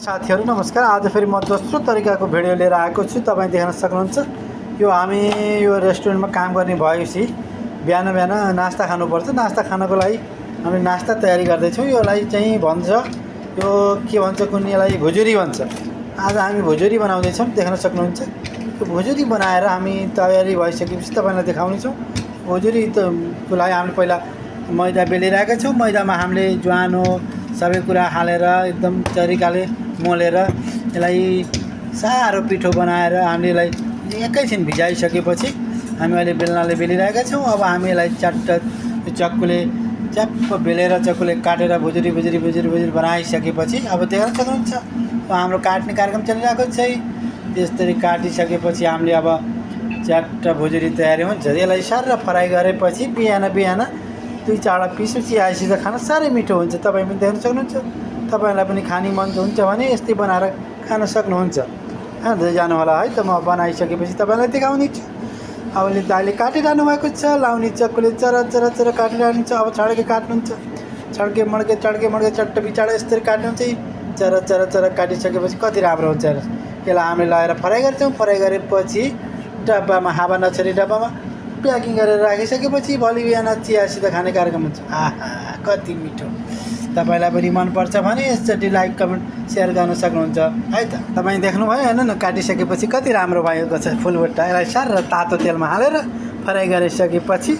साथीहरु नमस्कार। आज फेरि म दोस्रो तरिकाको भिडियो लिएर आएको छु। तपाईं देख्न सक्नुहुन्छ यो हामी यो रेस्टुरेन्टमा काम गर्ने भएपछि बिहान बिहान नास्ता खानुपर्छ। नास्ता खानको लागि हामी नास्ता तयारी गर्दै छौं। योलाई चाहिँ भन्छ यो के भन्छ कुन यसलाई भुजुरी भन्छ। आज हामी भुजुरी बनाउँदै छौं। देख्न सक्नुहुन्छ यो भुजुरी बनाएर हामी तयारी भइसकेपछि तपाईलाई देखाउने छौं। भुजुरी त को लागि हामीले पहिला मैदा बेलिरहेका छौं। मैदामा हामीले ज्वानो सबै कुरा हालेर एकदम तरिकाले मोलेर यसलाई सारो पिठो बनाएर हामीले यसलाई एकैछिन भिजाइसकेपछि हामी अहिले बेलनाले बेलिरहेका छौं। अब हामी यसलाई चट्ट चक्कुले च्याप्प बेलेर चक्कुले काटेर भुजुरी भुजुरी भुजुरी भुजुरी बनाइसकेपछि अब देख्न सक्नुहुन्छ हाम्रो काट्ने कार्यक्रम चलिरहेको छ। त्यसरी काटिसकेपछि हामीले अब च्याट्ट भुजुरी तयारी हुन्छ। यसलाई सारा फ्राई गरेपछि बिहान बिहान 2-4 पिस चियाएपछि त खान साह्रै मिठो हुन्छ। तपाईं पनि देख्न सक्नुहुन्छ। तपाईलाई पनि खाने मन हुन्छ भने यस्तै बनाएर खान सक्नुहुन्छ। हेर्दै जानु होला है त। म बनाइसकेपछि तपाईलाई देखाउने छु। अब दाइले काटिरहनु भएको छ। लाउने चक्कुले चरा चरा चरा काटिरहनु छ। अब छड्के काट्नुहुन्छ। छड्के मड्के चट्ट बिचाडा यसरी काट्नुहुन्छ। चरा चरा चरा काटिसकेपछि कति राम्रो हुन्छ। यसलाई हामीले लगाएर फ्राई गर्छौं। फ्राई गरेपछि डब्बामा हावा नछरी डब्बामा प्याकिङ गरेर राखिसकेपछि भोलि बिहान चियासित खाने कार्यक्रम हुन्छ। आहा कति मिठो। तपाईलाई पनि मन पर्छ भने यसचोटि लाइक कमेन्ट शेयर गर्न सक्नुहुन्छ है त। तपाई देख्नुभयो हैन न काटिसकेपछि कति राम्रो भएको छ फुलबुट्टा। यसलाई सारा तातो तेलमा हालेर फ्राई गरिसकेपछि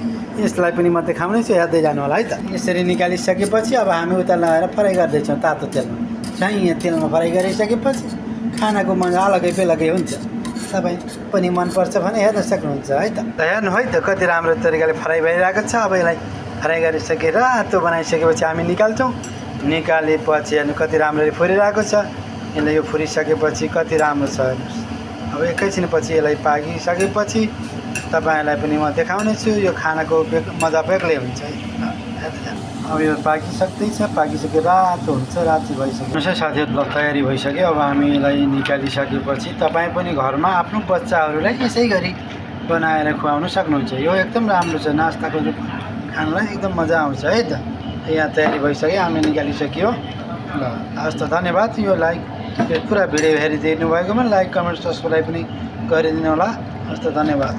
यसलाई पनि म देखाउने छु। हेर्दै जानु होला है त। यसरी निकालिसकेपछि अब हामी उता लगाएर फ्राई गर्दै छौं तातो तेलमा। चाहिँ तेलमा फ्राई गरिसकेपछि खानाको मजा अलगै बेलगै हुन्छ। तपाईं पनि मन पर्छ भने हेर्न सक्नुहुन्छ है त। हेर्नु है त कति राम्रो तरिकाले फ्राई भइरहेको छ। अब यसलाई फ्राई गरिसकेर रातो बनाइसकेपछि हामी निकाल्छौं। निकालेपछि हेर्नु कति राम्ररी फुरिरहेको छ। यसले यो फुरिसकेपछि कति राम्रो छ। अब एकैछिन पछि यसलाई पाकिसकेपछि तपाईहरुलाई पनि म देखाउने छु। यो खानाको मजा बेग्लै हुन्छ है। अब यो पाकिसक्दैछ। पाकिसके रातो हुन्छ। रातो भइसक्यो साथीहरु तयारी भइसक्यो। अब हामी यसलाई निकालिसकेपछि तपाई पनि घरमा आफ्नो बच्चाहरूलाई यसै गरी बनाएर खुवाउन सक्नुहुन्छ। यो एकदम राम्रो छ। नास्ताको खानलाई एकदम मजा आउँछ है त। यहाँ तयारी भइसक्यो। हामी निकालिसक्यो। ल हस् त धन्यवाद। यो लाइक पुरा भिडियो हेरिदिनु भएकोमा लाइक कमेन्ट सब्स्क्राइब पनि गरिदिनु होला। हस् त धन्यवाद।